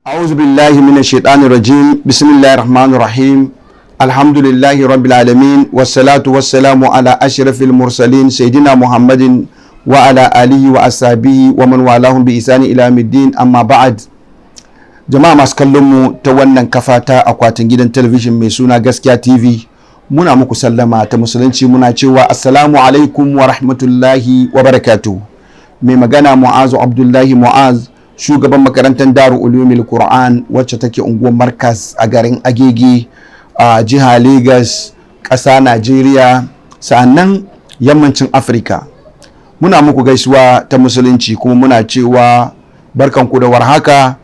أعوذ بالله من الشيطان الرجيم بسم الله الرحمن الرحيم الحمد لله رب العالمين والصلاة والسلام على أشرف المرسلين سيدنا محمد وعلى آله وأصحابه ومن والاهم بإحسان إلى يوم الدين أما بعد jama'a masu kallon mu ta wannan kafa ta akwatin gidan talabijin mai suna Gaskiya TV muna muku sallama ta musulunci muna cewa assalamu alaikum wa rahmatullahi wa barakatuh. Mai magana Mu'azu Abdullahi Mu'az, shugaban makarantar Darul Ulumil Qur'an wacce take unguwar Markaz a garin Agege a jiha Lagos, ƙasa Najeriya, sa'annan yammacin Afirka. Muna muku gaisuwa ta musulunci kuma muna cewa barkanku da warhaka.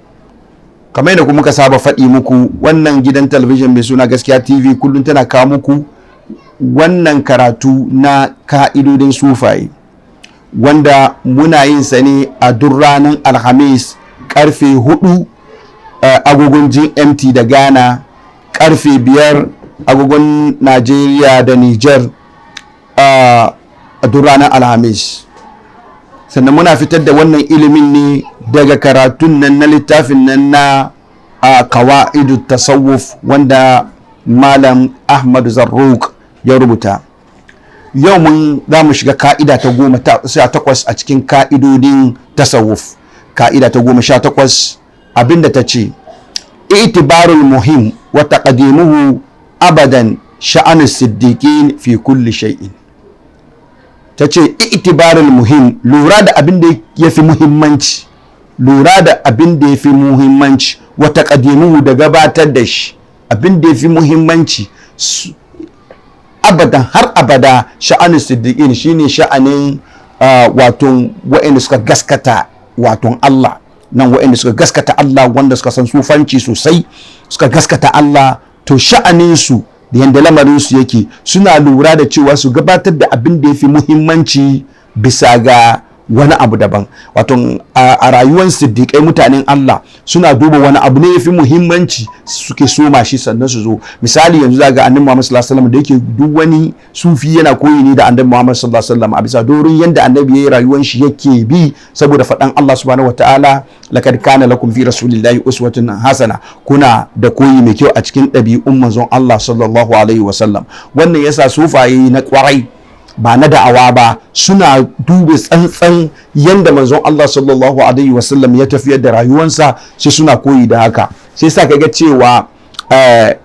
Kamar yadda kuma muka saba faɗi muku, wannan gidan talabijin mai suna Gaskiya TV kullum tana kawo muku wannan karatu na ka'idodin sufaye, wanda muna yin sa ne a duk ranar Alhamis karfe 4 agogon GMT da Ghana, karfe 5 agogon Najeriya da Niger a duk ranar Alhamis. Sannan muna fitar da wannan ilimin ne daga karatun nan na littafin nan na Qawaidut Tasawuf wanda Malam Ahmad Zarruq ya rubuta. Yau za mu shiga ka'ida ta 18 a cikin ka'idodin tasawuf. Ka'ida ta 18 abinda ta ce itibarul muhim wa taqdimuhu abadan sha'anus siddiqin fi kulli shay'in. Ta ce itibarul muhim, lura da abin da ya fi muhimmanci, wa taqdimuhu da gabatar da shi, abin da ya fi muhimmanci abadan har abada sha'anin siddiqin shine sha'anin wato wa'anda suka gaskata wato Allah, nan wa'anda suka gaskata Allah, wanda suka san sufanci sosai, suka gaskata Allah, to sha'anin su da yanda lamarin su yake, suna lura da cewa su gabatar da abin da yafi muhimmanci bisa ga wani abu daban. Wato a rayuwar siddiƙai mutanen Allah suna duba wani abu ne yafi muhimmanci suke soma shi sannan su zo. Misali yanzu zaga annabi Muhammad sallallahu alaihi wasallam da yake duk wani sufi yana koyi ne da annabi Muhammad sallallahu alaihi wasallam a bisa dorin yanda annabi yayi rayuwar shi yake bi, saboda faɗan Allah subhanahu wataala laqad kana lakum fi rasulillahi uswatun hasana, kuna da koyi mai kyau a cikin ɗabi'un manzon Allah sallallahu alaihi wasallam. Wannan yasa sufaye na kwarai ba na da'awa ba suna duba tsantsan yanda manzon Allah sallallahu alaihi wasallam ya tafiyar da rayuwarsa, sai suna koyi da haka. Sai sa kaga cewa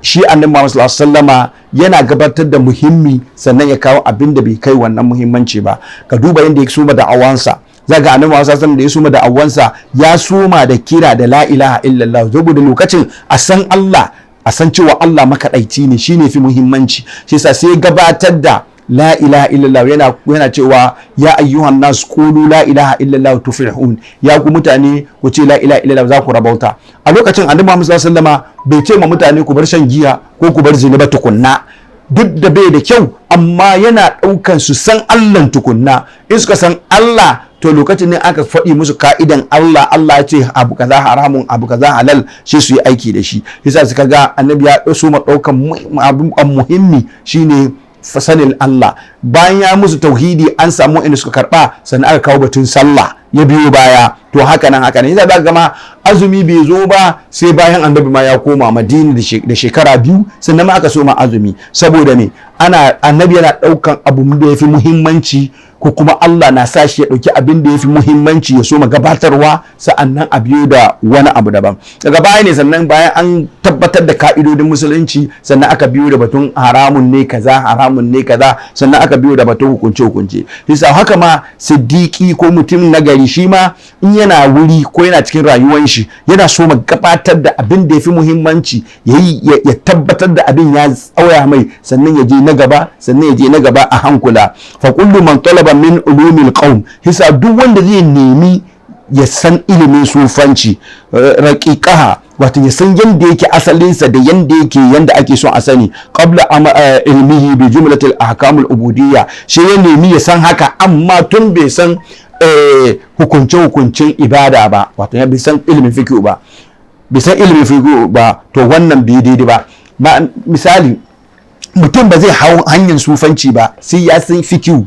shi annabi Muhammad sallallahu alaihi wasallama yana gabatar da muhimmi sannan ya kawo abin da bai kai wannan muhimmanci ba. Ka duba yanda ya soma da'awansa, zaga annabi Muhammad sallallahu alaihi wasallam da ya soma da'awansa ya soma da kira da la ilaha illallah, saboda lokacin a san Allah, a san cewa Allah makaɗaici ne, shine fi muhimmanci. Sai sa sai gabatar da la ilaha illallah, yana cewa ya ayyuhan nas qulu la ilaha illallah tuflihun, ya ku mutane ku ce la ilaha illallah za ku rabauta. A lokacin annabi Muhammad sallallahu alaihi wasallama bai ce ma mutane ku bar shan giya ko ku bar zina ba tukunna, duk da bai da kyau, amma yana daukan su san Allah tukunna. In suka san Allah, to lokacin ne aka faɗi musu ka'idan Allah ya ce abu kaza haramun abu kaza halal, shi su yi aiki da shi. Yasa suka ga annabi ya so ma daukan abin muhimmi shine fasanin Allah. Bayan ya musu tauhidi an samu inda suka karba, sannan aka kawo batun sallah ya biyo baya. To haka nan yasa za gama azumi bai zo ba sai bayan annabi ma ya koma Madina da shekara 2, sannan ma aka so ma azumi. Saboda me? Annabi yana daukan abu da yafi muhimmanci, ko kuma Allah na sa shi ya dauki abin da yafi muhimmanci ya so ma gabatarwa, sa'annan a biyo da wani abu daban. Daga baya ne sannan bayan an tabbatar da ka'idodin musulunci, sannan aka biyo da batun haramun ne kaza, sannan aka biyo da batun hukunce. Yasa haka ma siddiqi ko mutum nagari shi ma in yana wuri ko yana cikin rayuwar shi yana so ma gabatar da abin da yafi muhimmanci, ya tabbatar da abin ya tsauya mai, sannan ya je na gaba a hankula. Fa kullu man talaba min ulumil qaum, hisa duk wanda zai nemi ya san ilimin sufanci raqiqaha, wato ya san yanda yake asalinsa da yanda ake so a sani, qabla ilmihi bi jumlatil ahkamul ubudiyya, shi ya nemi ya san haka amma tun bai san hukunce-hukuncen ibada ba, wato ya bai san ilimin fiqh ba, to wannan bai daidai ba. Misali mutum ba zai hau hanyar sufanci ba sai ya san fiqh,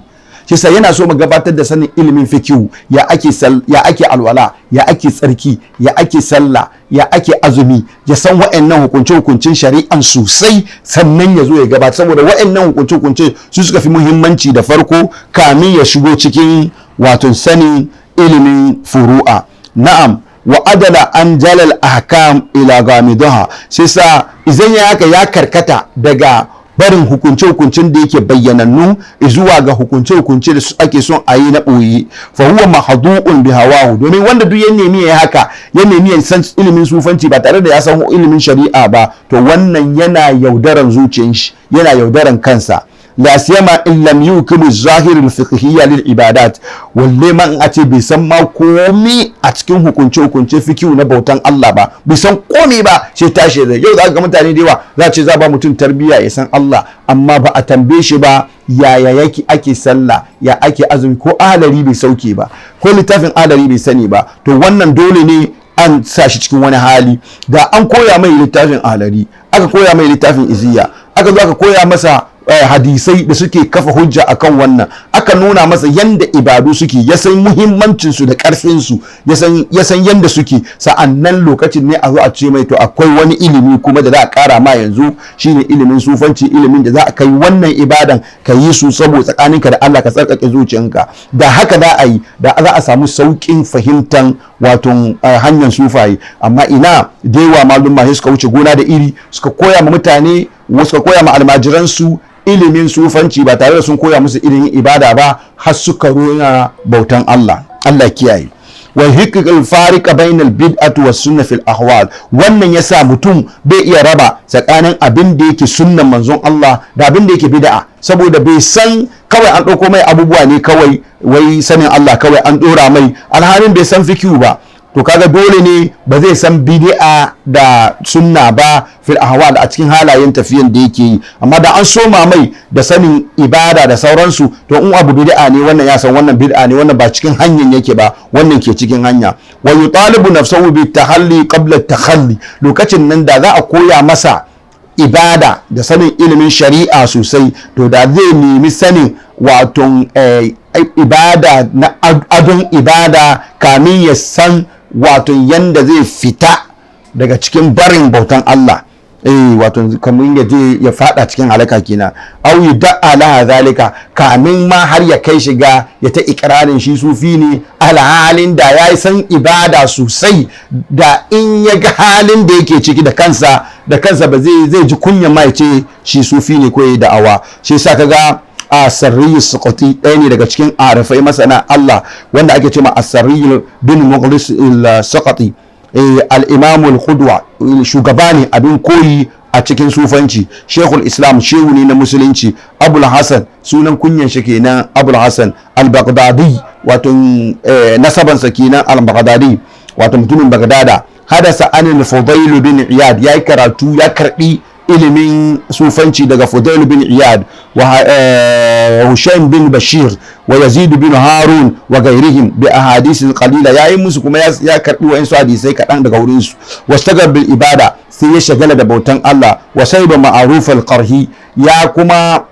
shi sa yana so mu gabatar da sanin ilimin fikihu, ya ake alwala, ya ake tsarki, ya ake sallah, ya ake azumi, ya san wa'annan hukunce-hukuncin shari'an sosai, sannan ya zo ya gabata, saboda wa'annan hukunce-hukunce su suka fi muhimmanci da farko kamin ya shigo cikin wato sanin ilimin furu'a. Na'am, wa adala an jalal ahkam ila gamidaha, sai sa idan ya haka ya karkata daga barin hukunce-hukuncen da yake bayyanannu zuwa ga hukunce-hukunce da ake son a yi na ɓoye, fa huwa mahdu'un bi hawahu, domin wanda duk ya nemi ya haka, ya nemi ya san ilimin sufanci ba tare da ya san ilimin shari'a ba, to wannan yana yaudaran zuciyar shi, yana yaudaran kansa. la siyama in lam yukimu zahir al-fiqhiyya lil ibadat, walle man a ce bai san ma komi a cikin hukunce fikihu na bautan Allah ba, bai san komi ba, sai tashi da yau za ga mutane da yawa za ce za ba mutum tarbiyya ya san Allah, amma ba a tambaye shi ba yaya yake ake sallah, ya ake azumi, ko ahlari bai sauke ba, ko littafin ahlari bai sani ba, to wannan dole ne an sa shi cikin wani hali. Da an koya mai littafin ahlari, aka koya mai littafin iziya, aka zo aka koya masa hadisai da suke kafa hujja akan wannan, aka nuna masa yanda ibadu suke, ya san muhimmancin su da karfin su, ya san yanda suke, sa'annan lokacin ne a zo a ce mai to akwai wani ilimi kuma da za a kara ma yanzu, shine ilimin sufanci, ilimin da za a kai wannan ibadan ka yi su saboda tsakaninka da Allah, ka tsarkake zuciyanka. Da haka za a yi, da za a samu saukin fahimtan wato hanyar sufaye. Amma ina da yawa malumma suka wuce gona da iri, suka koya ma mutane, suka koya ma almajiransu ilimin sufanci ba tare da sun koya musu ilimin ibada ba, har suka rona bautan Allah. Allah kiyaye. wa hiqqal fariqa bainal bid'ati was sunna fil ahwal, wannan yasa mutum bai iya raba tsakanin abin da yake sunnan manzon Allah da abin da yake bid'a, saboda bai san, kawai an ɗauko mai abubuwa ne kawai, wai sanin Allah kawai an ɗora mai, alhalin bai san fikihu ba. To kaga dole ne ba zai san bid'a da sunna ba fil ahwal, a cikin halayen tafiyan da yake yi. Amma da an soma mai da sanin ibada da sauransu, to in abu bid'a ne wannan ya san wannan bid'a ne, wannan ba cikin hanyar yake ba, wannan ke cikin hanya. Wa yutalibu nafsahu bi tahalli qabla takhalli, lokacin nan da za a koya masa ibada da sanin ilimin shari'a sosai, to da zai nemi sanin wato ibada na adon ibada kamin ya san wato yanda zai fita daga cikin barin bautan Allah, wato kamin ya je ya fada cikin halaka kenan. Au yud'a la zalika, kamin ma har ya kai shiga ya ta ikrarin shi sufi ne, alhalin da ya san ibada sosai, da in ya ga halin da yake ciki da kansa ba zai ji kunya ma ya ce shi sufi ne ko ya da'awa. Shi yasa kaga Asarri Suqati ɗaya ne daga cikin arifai masana Allah wanda ake cewa Asarri bin Mughlis al-Suqati, al-Imam al-Qudwa, shugaba ne abin koyi a cikin sufanci, Sheikhul Islam, shehu ne na musulunci. Abul Hasan, sunan kunyan shi kenan Abul Hasan al-Baghdadi, wato nasabansa kenan al-Baghdadi, wato mutumin Baghdada. Hadasa anil Fudail bin Iyad, yayi karatu, ya karbi ilimin sufanci daga Fudail bin Iyad wa Hushaym bin Bashir wa Yazid bin Harun wa gairihim bi ahadith qalila, yayi musu kuma ya karbi wa'insu hadisai kadan daga wurin su. Wastagar bil ibada, sai ya shagala da bautan Allah. Wa sayba ma'ruf al-qarhi, ya kuma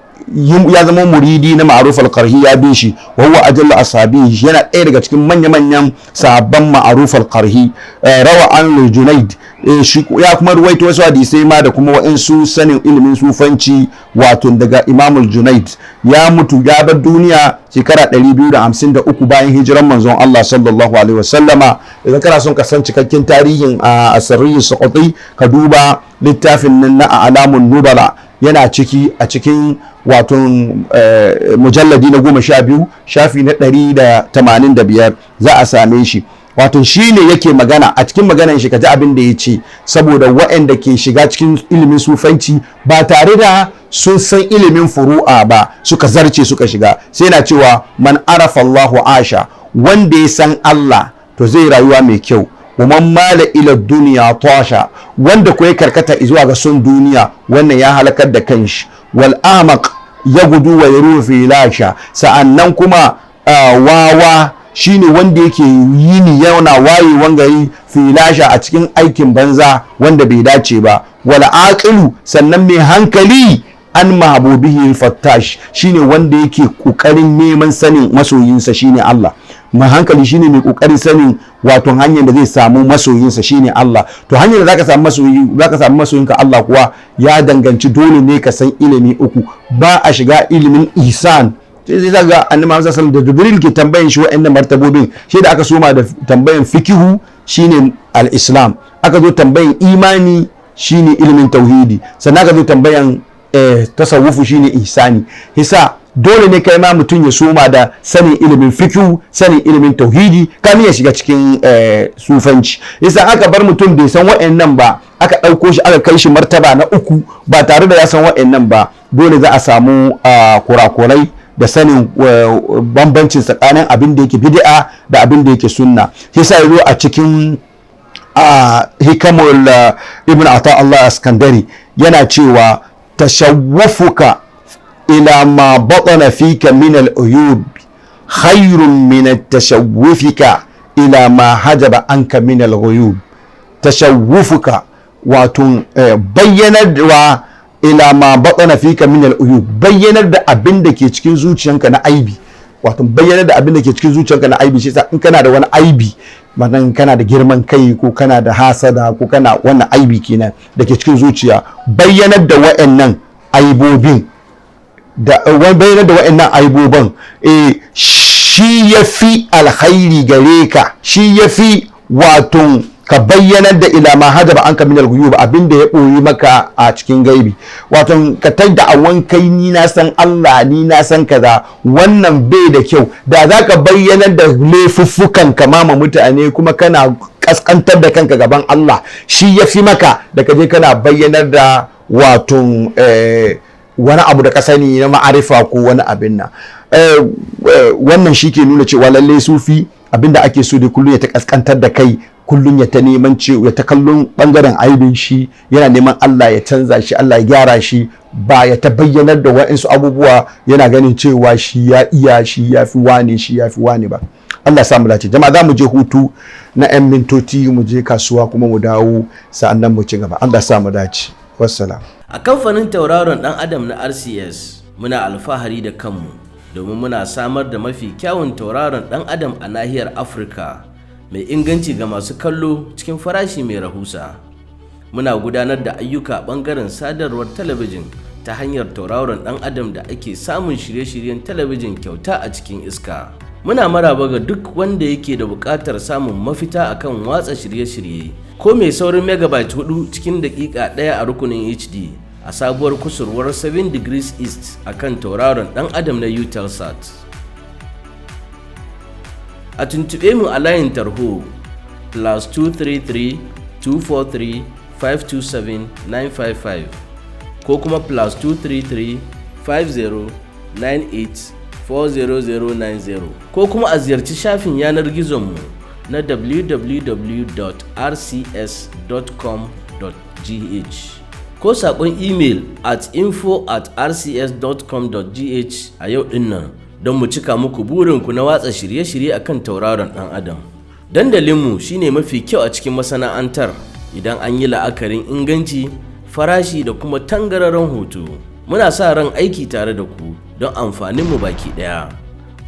ya zama muridi na ma'ruf al-qarhi, ya bi shi. Wa huwa ajalla ashabi, yana ɗaya daga cikin manya-manyan sahabban ma'ruf al-qarhi. Rawa an Junayd, ya kuma ruwaito wasu hadisai ma da kuma wa'insu sanin ilimin sufanci, wato daga Imam Junayd. Ya mutu, ya bar duniya shekara 253 bayan hijiran manzon Allah sallallahu alaihi wasallama. Idan kana son ka san cikakken tarihin Asarri Suqati, ka duba littafin nan na A'lamun Nubala, yana ciki a cikin wato mujalladi na 12 shafi na 185 za a same shi. Wato shi ne yake magana, a cikin maganan shi kaji abin da ya ce, saboda waɗanda ke shiga cikin ilimin sufanci ba tare da sun san ilimin furu'a ba, suka zarce suka shiga, sai na cewa man arafa Allahu asha, wanda ya san Allah to zai rayuwa mai kyau. wa man mala ila duniya tasha, wanda ko ya karkata zuwa ga son duniya, wannan ya halakar da kanshi. Wal amaq ya gudu wa yaru fi lasha, sa'annan kuma wawa shine wanda yake yini yana wayewan gari filasha a cikin aikin banza wanda bai dace ba. Wal aqilu, sannan mai hankali an mahbubihi fattash, shine wanda yake kokarin neman sanin masoyinsa shine Allah. Mai hankali shine mai kokarin sanin wato hanyar da zai samu masoyinsa shine Allah. To hanyar da zaka samu masoyinka Allah kuwa ya danganci dole ne ka san ilimi uku. Ba a shiga ilimin ihsan. Sai zaga annabi Muhammad sallallahu alaihi wasallam da Jibril ke tambayin shi wa'annan martabobin, shi da aka soma da tambayan fikihu shine al-islam, aka zo tambayan imani shine ilimin tauhidi, sannan aka zo tambayan tasawufu shine ihsani. Hisa dole ne kai ma mutum ya soma da sanin ilimin fikihu, sanin ilimin tauhidi kamin ya shiga cikin sufanci. Hisa aka bar mutum bai san wa'annan ba, aka ɗauko shi aka kai shi martaba na uku ba tare da ya san wa'annan ba, dole za a samu kurakurai da sanin bambancin tsakanin abin da yake bid'a da abin da yake sunna. Hisa yazo a cikin hikamul ibn Ata Allah Askandari yana cewa tashawwufuka ila ma batana fika min al-uyub khairun min at-tashawwufika ila ma hajaba anka min al-ghuyub. Tashawwufuka wato bayyanarwa ila ma batana fika min al-uyub, bayyanar da abin da ke cikin zuciyanka na aibi, wato bayyanar da abin da ke cikin zuciyanka na aibi. Shi yasa in kana da wani aibi, manan kana da girman kai ko kana da hasada ko kana wannan aibi kenan da ke cikin zuciya, bayyanar da wa'annan aibobin bayyanar da wa'annan aibobin shi yafi alkhairi gare ka, shi yafi wato ka bayyanar da ila ma hajaba anka min al-ghuyub, abinda ya boye maka a cikin gaibi. Wato ka tada awan kai ni na san Allah, ni na san kaza, wannan bai da kyau. Da zaka bayyanar da laifuffukan kama mutane kuma kana kaskantar da kanka gaban Allah, shi yafi maka da kaje kana bayyanar da wato wani abu da ka sani na ma'arifa ko wani abin nan. Wannan shi ke nuna cewa lalle sufi abinda ake so da kullum ya ta kaskantar da kai, kullum ya ta neman ya ta kallon bangaren aibin shi, yana neman Allah ya canza shi, Allah ya gyara shi, ba ya ta bayyanar da wa'insu abubuwa yana ganin cewa shi ya iya, shi ya fi wane ba. Allah samu dace. Jama'a za mu je hutu na 'yan mintoci, mu je kasuwa kuma mu dawo sa'annan mu ci gaba. Allah samu dace. Wassalam. A kamfanin tauraron dan adam na RCS muna alfahari da kanmu domin muna samar da mafi kyawun tauraron dan adam a nahiyar Afirka, mai inganci ga masu kallo cikin farashi mai rahusa. Muna gudanar da ayyuka bangaren sadarwar talabijin ta hanyar tauraron dan adam da ake samun shirye-shiryen talabijin kyauta a cikin iska. Muna maraba ga duk wanda yake da buƙatar samun mafita akan watsa shirye-shirye ko mai saurin megabyte 4 cikin daƙiƙa 1 a rukunin HD a sabuwar kusurwar 7 degrees east akan tauraron dan adam na Utelsat. A tuntube mu a layin tarho +233 243 527 955 ko kuma +233 50 98 40090 ko kuma a ziyarci shafin yanar gizonmu na www.rcs.com.gh ko saƙon email at info@rcs.com.gh a yau dinnan don mu cika muku burinku na watsa shirye-shirye akan tauraron ɗan adam. Dandalinmu shine mafi kyau a cikin masana'antar idan an yi la'akarin inganci, farashi da kuma tangararren hoto. Muna sa ran aiki tare da ku don amfaninmu baki ɗaya.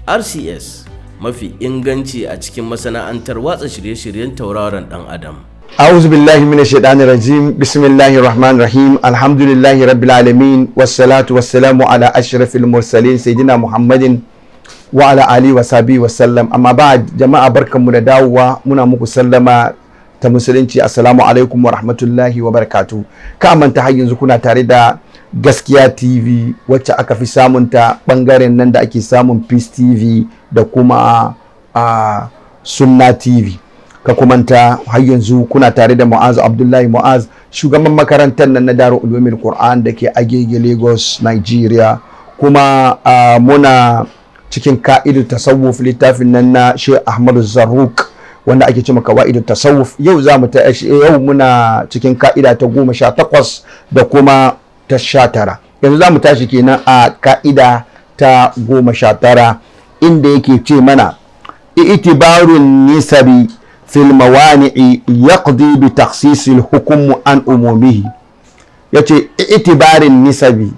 RCS, mafi inganci a cikin masana'antar watsa shirye-shiryen tauraron ɗan adam. أعوذ بالله من الشيطان الرجيم بسم الله الرحمن الرحيم الحمد لله رب العالمين والصلاة والسلام على أشرف المرسلين سيدنا محمد وعلى آله وصحبه وسلم. أما بعد جماعة بركة من دعوة منا مكسلمة تمسلينتي السلام عليكم ورحمة الله وبركاته. كما تحيين زكونا تاريدا Gaskiya TV wacce aka fi samunta bangaren nan da ake samun Peace TV da kuma Sunna TV. Ka kumanta har yanzu kuna tare da Mu'az Abdullahi Mu'az, shugaban makarantar nan na Darul Ulumul Qur'an da ke Agege Lagos, Nigeria. Kuma muna cikin ka'idu tasawuf, littafin nan na Sheikh Ahmadu Zarruq wanda ake cewa kawaidu tasawuf. Yau muna cikin ka'ida ta 18 da kuma ta 19. Yanzu za mu tashi kenan a ka'ida ta 19 inda yake ce mana i'tibarun nisabi fil mawani'i yaqdi bi takhsis al hukm an umumihi. Yace i'tibarin nisabi,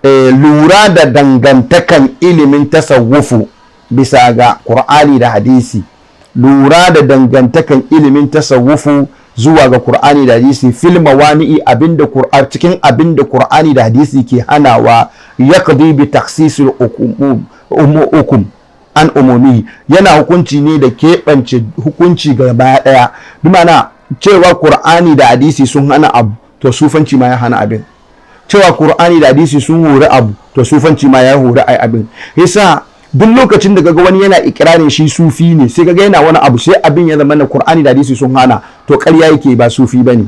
lura da dangantakan ilimin tasawufu bisa ga Qur'ani da hadisi, lura da dangantakan ilimin tasawufu zuwa ga Qur'ani da hadisi, fil mawani'i cikin abinda Qur'ani da hadisi ke hanawa, yaqdi bi takhsisil hukum an umumi, yana hukunci ne da keɓance hukunci gaba ɗaya. bi ma'ana cewa Qur'ani da hadisi sun hana abu, to sufanci ma ya hana abin. Cewa Qur'ani da hadisi sun hori abu, to sufanci ma ya hori abin. Yasa duk lokacin da kaga wani yana ikirarin shi sufi ne, sai kaga yana wani abu sai abin ya zama na Qur'ani da hadisi sun hana, to ƙarya yake, ba sufi bane.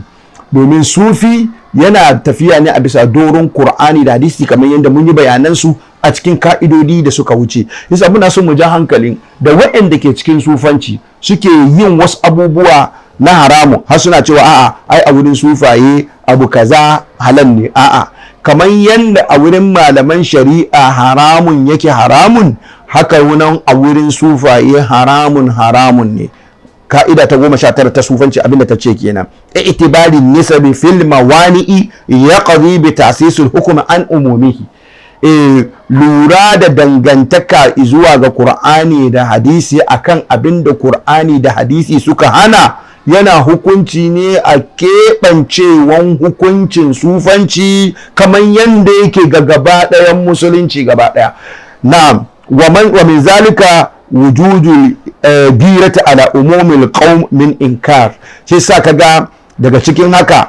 Domin sufi yana tafiya ne a bisa doron Qur'ani da hadisi, kamar yadda mun yi bayanan su a cikin ka'idodi da suka wuce. Yasa muna son mu ja hankalin da waɗanda ke cikin sufanci suke yin wasu abubuwa na haramu, har suna cewa a'a ai a wurin sufaye abu kaza halal ne. A'a, kamar yadda a wurin malaman shari'a haramun yake haramun, haka wunan a wurin sufaye haramun ne. Ka'ida ta 19 ta sufanci abinda ta ce kenan, i'tibari nisabi fil mawani'i yaqdi bi ta'sisul hukm an umumihi. Lura da dangantaka zuwa ga Qur'ani da hadisi akan abinda Qur'ani da hadisi suka hana, yana hukunci ne a keɓancewan hukuncin sufanci kamar yadda yake ga gaba ɗayan musulunci gaba ɗaya. Na'am, wa min zalika wujudul girata ala umumil qaum min inkar. Sai sa kaga daga cikin haka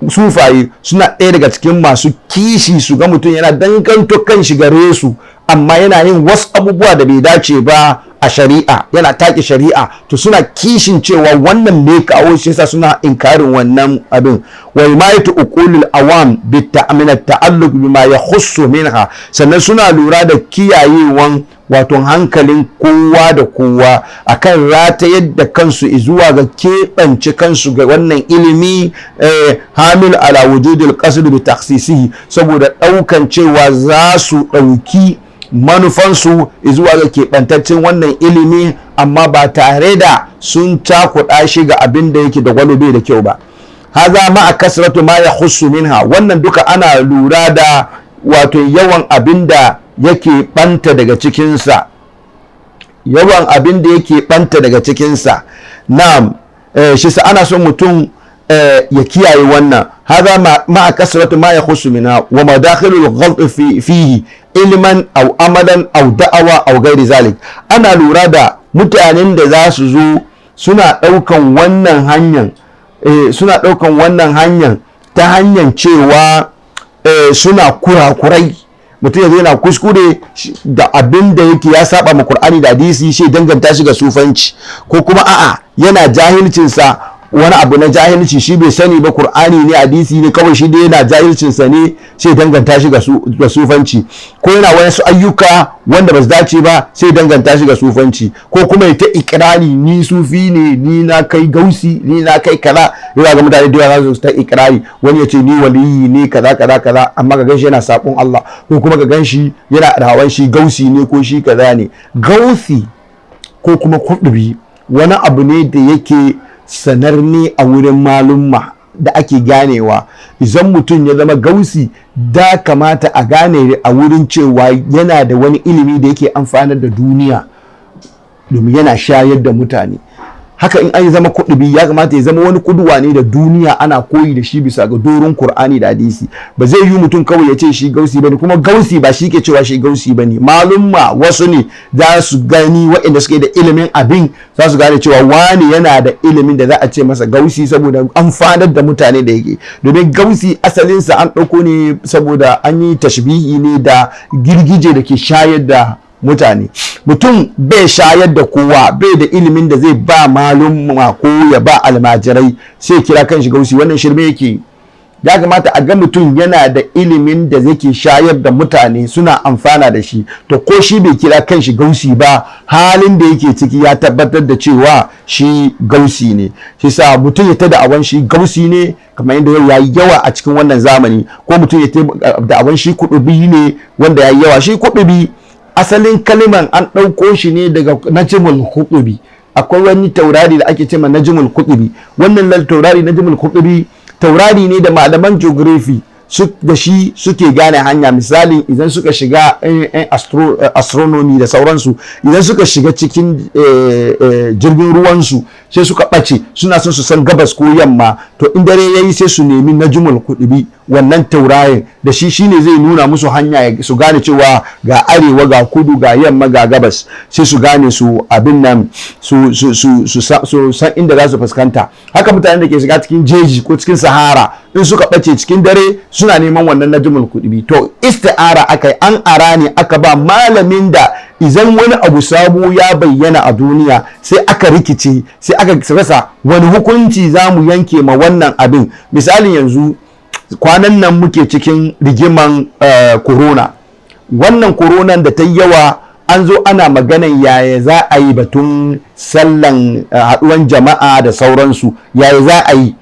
sufaye suna ɗaya daga cikin masu kishi su ga mutum yana danganto kan shi gare su, amma yana yin wasu abubuwa da bai dace ba a shari'a, yana take shari'a, to suna kishin cewa wannan ne kawo shi, yasa suna inkarin wannan abin. wa himayatu uqulil awam bi ta'alluq bima yakhussu minha, sannan suna lura da kiyayewan wato hankalin kowa da kowa akan ratayar da kansu zuwa ga keɓance kansu ga wannan ilimi, hamil ala wujudil qasd bi takhsisihi, saboda ɗaukan cewa za su ɗauki manufansu zuwa ga keɓantaccen wannan ilimi, amma ba tare da sun cakuɗa shi ga abin da yake da gwalobe da kyau ba. haza ma a kasratu ma ya khussu minha, wannan duka ana lura da wato yawan abin da yake ɓanta daga cikinsa, na'am. Shi sa ana son mutum ya kiyaye wannan. haza ma a kasratu ma ya khussu minha wa madakhilul ghalt fihi ilman aw amalan aw da'awa aw ghairi zalik. Ana lura da mutanen da za su zo suna ɗaukan wannan hanyar ta hanyar cewa suna kurakurai. Mutum ya zo yana kuskure da abin da yake ya saba ma Qur'ani da hadisi, shi danganta shi ga sufanci, ko kuma a'a yana jahilcinsa wani abu na jahilci, shi bai sani ba Qur'ani ne hadisi ne, kawai shi dai yana jahilcinsa ne, sai danganta shi ga sufanci. Ko yana wasu ayyuka wanda ba su dace ba, sai danganta shi ga sufanci. Ko kuma ya ta ikirari, ni sufi ne, ni na kai gausi, ni na kai kaza. Yana ga mutane da yawa za su ta ikirari, wani ya ce ni waliyi ne kaza, amma ga ganshi yana sabon Allah, ko kuma ga ganshi yana rawan shi gausi ne ko shi kaza ne. Gausi ko kuma kudubi wani abu ne da yake sanarne a wurin malumma da ake ganewa. Idan mutum ya zama gausi, da kamata a gane a wurin cewa yana da wani ilimi da yake amfanar da duniya, domin yana shayar da mutane. Haka in an zama kudubi, ya kamata ya zama wani kuduwa ne da duniya ana koyi da shi bisa ga doron Qur'ani da hadisi. Ba zai yi mutum kawai ya ce shi gausi bane, kuma gausi ba shi ke cewa shi gausi bane. Malumma wasu ne za su gani, waɗanda suke da ilimin abin za su gane cewa wani yana da ilimin da za a ce masa gausi, saboda amfanar da mutane da yake. Domin gausi asalinsa an ɗauko ne saboda an yi tashbihi ne da girgije da ke shayar da mutane. Mutum bai shayar da kowa, bai da ilimin da zai ba malumma ko ya ba almajirai, sai kira kan shi gausi, wannan shirme yake. Ya kamata a ga mutum yana da ilimin da zai shayar da mutane suna amfana da shi, to ko shi bai kira kan shi gausi ba, halin da yake ciki ya tabbatar da cewa shi gausi ne. Shi sa mutum ya ta da'awan shi gausi ne, kamar yadda yau yayi yawa a cikin wannan zamani, ko mutum ya ta da'awan shi kudubi ne, wanda yayi yawa. Shi kudubi asalin kaliman an ɗauko shi ne daga najmul qutubi. Akwai wani taurari da ake cewa najmul qutubi. Wannan taurari najmul qutubi taurari ne da malaman geography da shi suke gane hanya. Misali idan suka shiga astronomy da sauransu, idan suka shiga cikin jirgin ruwansu sai suka ɓace, suna son su san gabas ko yamma, to in dare yayi sai su nemi najmul kudubi, wannan taurayin da shi shine zai nuna musu hanya, su gane cewa ga arewa ga kudu ga yamma ga gabas, sai su gane su abin nan su san inda za su fuskanta. Haka mutanen da ke shiga cikin jeji ko cikin sahara, in suka ɓace cikin dare suna neman wannan najmul kudubi. To isti'ara akai, an ara ne aka ba malamin da idan wani abu sabo ya bayyana a duniya sai aka rikice, sai aka rasa wani hukunci za mu yanke ma wannan abin. Misalin yanzu kwanan nan muke cikin rigiman corona, wannan coronan da ta yi yawa, an zo ana maganan yaya za a yi batun sallan haɗuwan jama'a da sauransu, yaya za a yi.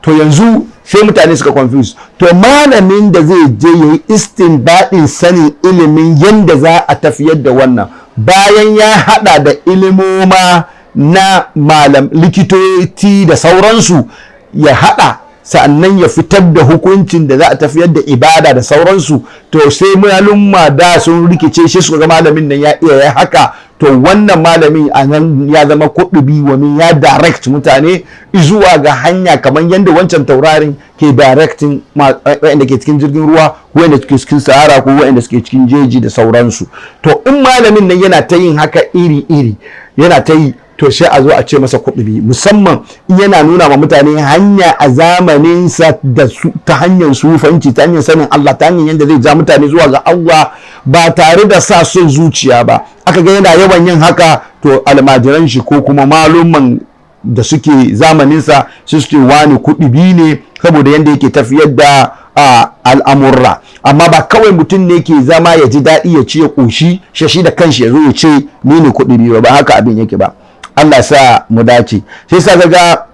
To yanzu sai mutane suka confuse, to malamin da zai je ya yi istinbadin sanin ilimin yadda za a tafiyar da wannan, bayan ya hada da ilimoma na likitoci da sauransu, ya hada sa'annan ya fitar da hukuncin da za a tafiyar da ibada da sauransu. To sai malumma da sun rikice shi suka ga malamin nan ya iya ya haka, to wannan malamin a nan ya zama kudubi, wani ya direct mutane zuwa ga hanya kamar yadda wancan taurarin ke directing wa'anda ke cikin jirgin ruwa, wa'anda ke cikin sahara ko wa'anda suke cikin jeji da sauransu. To in malamin nan yana ta yin haka iri-iri, yana ta yi, to sai a zo a ce masa kudubi, musamman in yana nuna ma mutane hanya a zamaninsa ta hanyar sufanci, ta hanyar sanin Allah, ta hanyar yadda zai ja mutane zuwa ga Allah ba tare da sa son zuciya ba. Aka ga yana yawan yin haka, to almajiran shi ko kuma maluman da suke zamaninsa su suke wani kudubi ne saboda yadda yake tafiyar da al'amurra. Amma ba kawai mutum ne ke zama ya ji daɗi ya ci ya ƙoshi shi da kanshi ya zo ya ce ni ne kudubi ba haka abin yake ba. Allah sa mu dace. Sai sa ga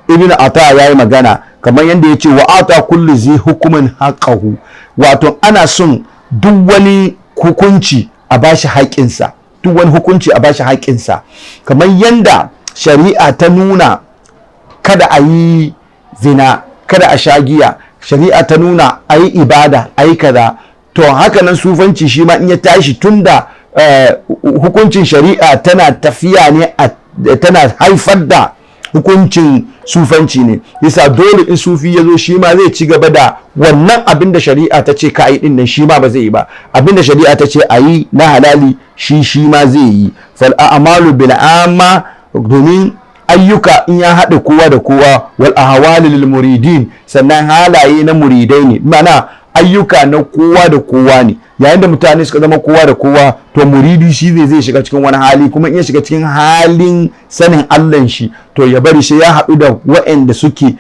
Ibn Ata ya yi magana kamar yadda ya ce wa ata kulli zi hukumin haqqahu, wato ana son duk wani hukunci a bashi haƙƙinsa, duk wani hukunci a bashi haƙƙinsa, kamar yadda shari'a ta nuna kada a yi zina, kada a sha giya, shari'a ta nuna a yi ibada, a yi kaza. To haka nan sufanci shi ma in ya tashi, tunda hukuncin shari'a tana tafiya ne tana haifar da hukuncin sufanci ne, yasa dole in sufi ya zo shi ma zai ci gaba da wannan abin da shari'a ta ce ka yi din nan, shi ma ba zai yi ba. Abin da shari'a ta ce a yi na halali shi ma zai yi. Fal a'malu bil amma, domin ayyuka in ya haɗa kowa da kowa, wal ahwali lil muridin, sannan halaye na muridai ne, mana ayyuka na kowa da kowa ne. Yayin da mutane suka zama kowa da kowa, to muridi shi zai shiga cikin wani hali, kuma in ya shiga cikin halin sanin Allah shi, to ya bari shi ya haɗu da waɗanda suke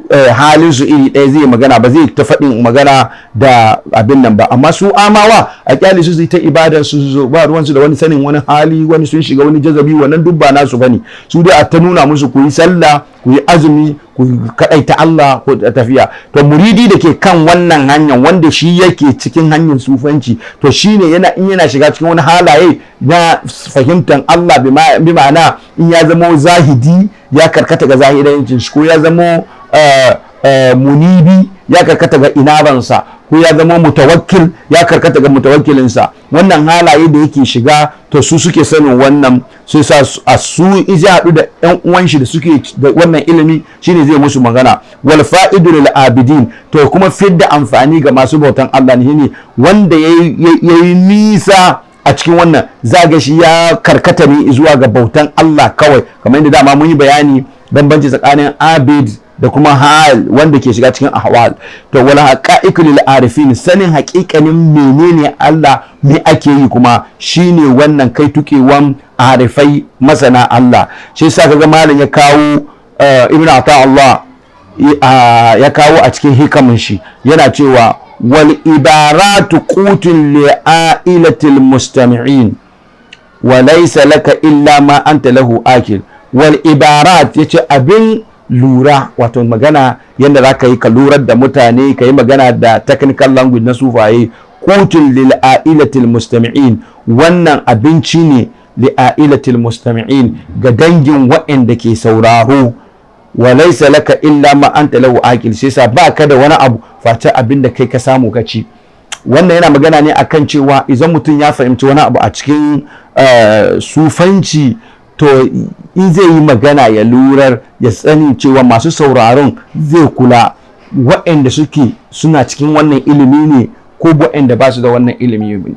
halin su iri ɗaya, zai magana, ba zai ta faɗin magana da abin nan ba. Amma su amawa a kyale su ta ibadar su, ba ruwansu da wani sanin wani hali, wani sun shiga wani jazabi, wannan duk ba nasu bane. Su dai a ta nuna musu ku yi sallah, ku yi azumi, ku kaɗaita Allah ko tafiya. To muridi da ke kan wannan hanyar, wanda shi yake cikin hanyar sufanci, to shine yana shiga cikin wani halaye na fahimtar Allah, bi ma'ana in ya zama zahidi ya karkata ga zahidancin shi, ko ya zama munibi ya karkata ga inabansa, ko ya zama mutawakkil ya karkata ga mutawakkilinsa. Wannan halaye da yake shiga, to su suke sanin wannan, sai sa a su ya haɗu da ƴan uwan shi da suke da wannan ilimi, shine zai musu magana. Wal fa'idu lil abidin, to kuma fidda amfani ga masu bautan Allah ne, wanda yayi nisa a cikin wannan, zaga shi ya karkata ne zuwa ga bautan Allah kawai, kamar yadda dama mun yi bayani bambanci tsakanin abid da kuma hal wanda ke shiga cikin ahwal. To wala haqa'iqu lil arifin, sanin haƙiƙanin menene Allah, me ake yi kuma, shine wannan kai tukewan arifai masana Allah. Shi yasa kaga malam ya kawo Ibn Ata Allah ya kawo a cikin hikamin shi, yana cewa wal ibaratu qutun li ailatil mustami'in wa laysa laka illa ma anta lahu akil. Wal ibarat yace abin lura, wato magana yadda za ka yi ka lurar da mutane, ka yi magana da technical language na sufaye. Qutun lil ailatil mustami'in, wannan abinci ne li ailatil mustami'in, ga dangin waɗanda ke sauraro. wa laysa laka illa ma anta lahu akil, sai sa ba ka da wani abu face abin da kai ka samu ka ci. Wannan yana magana ne akan cewa idan mutum ya fahimci wani abu a cikin sufanci, to in zai yi magana ya lurar ya sani cewa masu sauraron zai kula waɗanda suna cikin wannan ilimi ne ko waɗanda ba su da wannan ilimi ne.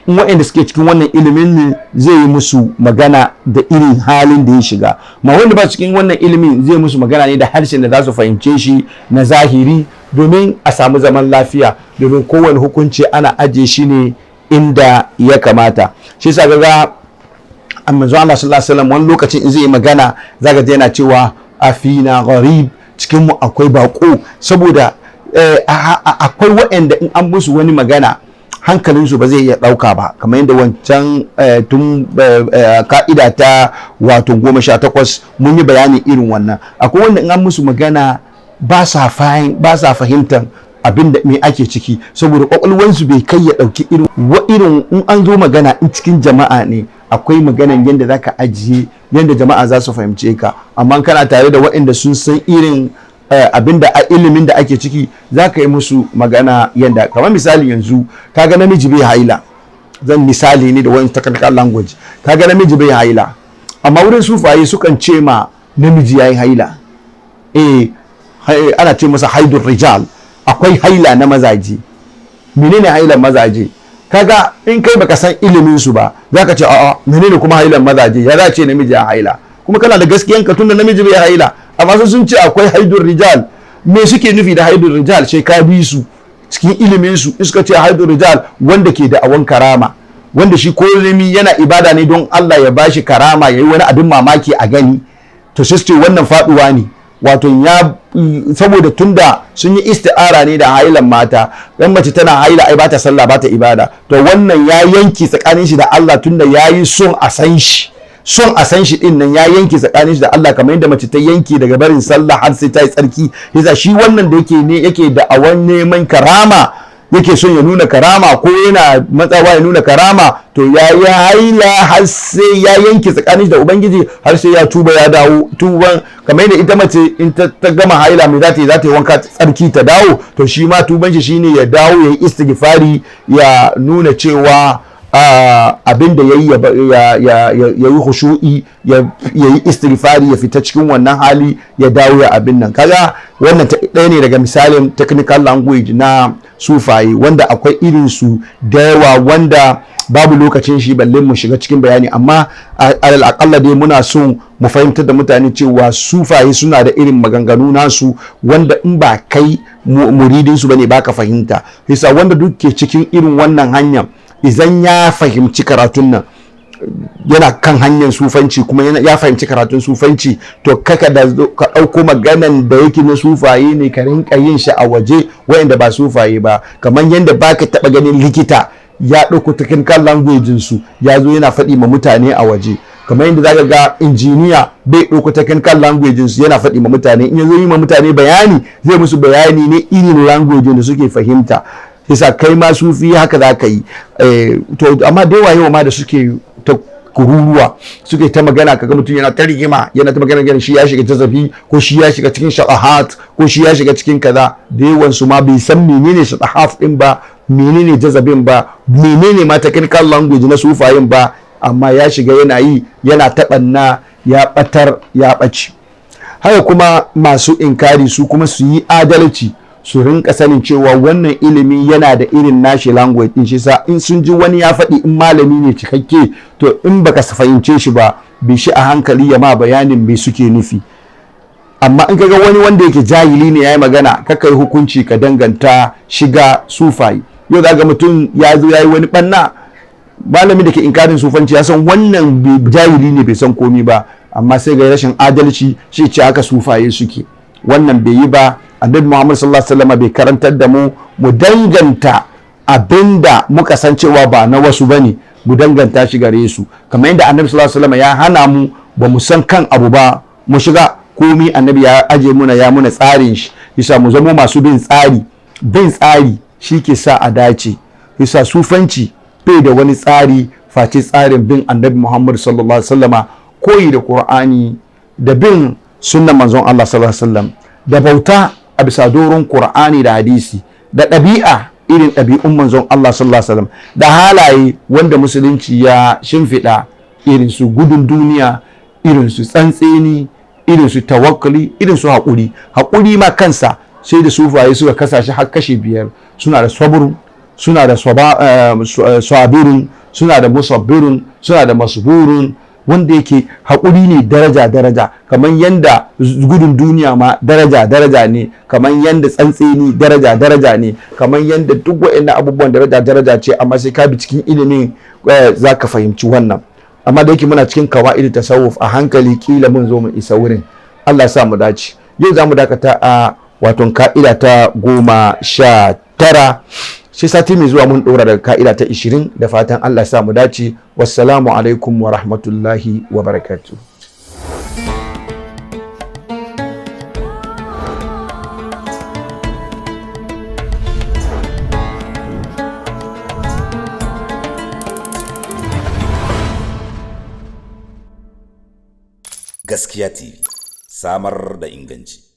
In waɗanda suke cikin wannan ilimin ne zai yi musu magana da irin halin da ya shiga, ma wanda ba cikin wannan ilimin zai musu magana ne da harshen da za su fahimce shi na zahiri, domin a samu zaman lafiya, domin kowane hukunci ana ajiye shi ne inda ya kamata. Shi sa ga manzo Allah sallallahu alaihi wasallam wani lokacin in zai yi magana zaka ji yana cewa afina gharib, cikin mu akwai bako, saboda akwai waɗanda in an musu wani magana hankalinsu ba zai iya ɗauka ba, kamar yadda wancan tun ka'ida ta wato 18 mun yi bayani irin wannan. Akwai wanda in an musu magana ba sa fahimtar abin da me ake ciki, saboda kwakwalwansu bai kai ya ɗauki irin in an zo magana in cikin jama'a ne akwai maganan yadda za ka ajiye yadda jama'a za su fahimce ka, amma kana tare da waɗanda sun san irin abinda a ilimin da ake ciki za ka yi musu magana yadda, kamar misali yanzu kaga namiji bai haila, zan misali ne da wani technical language, kaga namiji bai haila, amma wurin sufaye sukan ce ma namiji yayi haila, ana ce masa haidur rijal, akwai haila na mazaje. Menene hailan mazaje? Kaga in kai baka san ilimin su ba zaka ce a'a menene kuma hailan mazaje, ya za ce namiji ya haila, kuma kana da gaskiyan ka tunda namiji bai haila, amma sun ce akwai haidur rijal. Me suke nufi da haidur rijal? Sai ka bi su cikin ilimin su, suka ce haidur rijal wanda ke da awan karama, wanda shi kullumi yana ibada ne don Allah ya bashi karama, yayi wani abin mamaki a gani, to sai ce wannan faduwa ne, wato ya saboda tunda sun yi isti'ara ne da hailan mata, dan mace tana haila ai bata sallah bata ibada, to wannan ya yanki tsakanin shi da Allah tunda yayi son a san shi din nan ya yanki tsakanin shi da Allah, kamar yadda mace ta yanki daga barin sallah har sai ta yi tsarki. Yasa shi wannan da yake da awan neman karama, yake son ya nuna karama ko yana matsawa ya nuna karama, to ya yi haila har sai ya yanke tsakanin da ubangiji, har sai ya tuba ya dawo tuban, kamar yadda ita mace in ta gama haila mai za ta yi wanka tsarki ta dawo, to shi ma tuban shi shine ya dawo ya yi istighfari, ya nuna cewa abin da ya yi khushu'i, ya yi istighfari, ya fita cikin wannan hali, ya dawo ya abin nan. Kaga wannan ɗaya ne daga misalin technical language na sufaye, wanda akwai irin su da yawa wanda babu lokacin shi balle mu shiga cikin bayani, amma alal akalla dai muna so mu fahimtar da mutane cewa sufaye suna da irin maganganu nasu wanda in ba kai muridin su bane baka fahimta. Yasa wanda duk ke cikin irin wannan hanyar, idan ya fahimci karatun nan yana kan hanyar sufanci, kuma ya fahimci karatun sufanci, to ka ɗauko maganan da yake na sufaye ne ka rinka yin shi a waje wayanda ba sufaye ba, kamar yadda baka taɓa ganin likita ya ɗauko technical language su ya zo yana faɗi ma mutane a waje, kamar yadda zaka ga injiniya bai ɗauko technical language su yana faɗi ma mutane, in ya zo yi ma mutane bayani zai musu bayani ne irin language da suke fahimta. Yasa kai ma sufi haka za ka yi, to amma da yawa ma da suke ta kururuwa suke ta magana, kaga mutum yana ta rigima, yana ta magana shi ya shiga jazabi, ko shi ya shiga cikin shatahat, ko shi ya shiga cikin kaza. Da yawan su ma bai san menene shatahat din ba, menene jazabin ba, menene ma technical language na sufayin ba, amma ya shiga yana yi, yana taɓanna, ya ɓatar, ya ɓaci. Haka kuma masu inkari su kuma su yi adalci, su rinka sanin cewa wannan ilimi yana da irin nashi language din, shi sa in sun ji wani ya faɗi in malami ne cikakke, to in baka fahimce shi ba, bi shi a hankali ya ma bayanin me suke nufi. Amma in kaga wani wanda yake jahili ne yayi magana, ka kai hukunci ka danganta shiga sufai. Yau zaga mutum ya zo yayi wani banna, malami da ke inkarin sufanci ya san wannan jahili ne bai san komi ba, amma sai ga rashin adalci shi ce haka sufaye suke. Wannan bai yi ba. Annabi Muhammad sallallahu alaihi wasallam bai karantar da mu danganta abinda muka san cewa ba na wasu bane, mu danganta shi gare su, kamar yadda Annabi sallallahu alaihi wasallam ya hana mu ba mu san kan abu ba mu shiga komi. Annabi ya aje muna, ya muna tsarin shi, yasa mu zama masu bin tsari shi ke sa a dace. Yasa sufanci bai da wani tsari face tsarin bin Annabi Muhammad sallallahu alaihi wasallama, koyi da Qur'ani da bin sunnan manzon Allah sallallahu alaihi wasallam da bauta a bisa doron Qur'ani da hadisi da ɗabi'a irin ɗabi'un manzon Allah sallallahu alaihi wasallam da halaye wanda musulunci ya shimfiɗa irin su gudun duniya, irin su tsantseni, irin su tawakkali, irin su haƙuri ma kansa sai da sufaye suka kasa shi har kashi 5. Suna da sabrun, suna da sabirun, suna da musabbirun, suna da masburun, wanda yake haƙuri ne daraja kamar yanda gudun duniya ma daraja ne, kamar yanda tsantseni daraja ne, kamar yanda duk waɗannan abubuwan daraja ce, amma sai ka bi cikin ilimin za ka fahimci wannan. Amma da yake muna cikin kawa'id tasawuf, a hankali kila mun zo mu isa wurin. Allah ya sa mu dace. Yau za mu dakata a waton ka'ida ta 19, sai sati mai zuwa mun ɗora daga ka'ida ta 20, da fatan Allah ya sa mu dace. Wassalamu alaikum wa rahmatullahi wa barakatuh. Gaskiya TV, samar da inganci.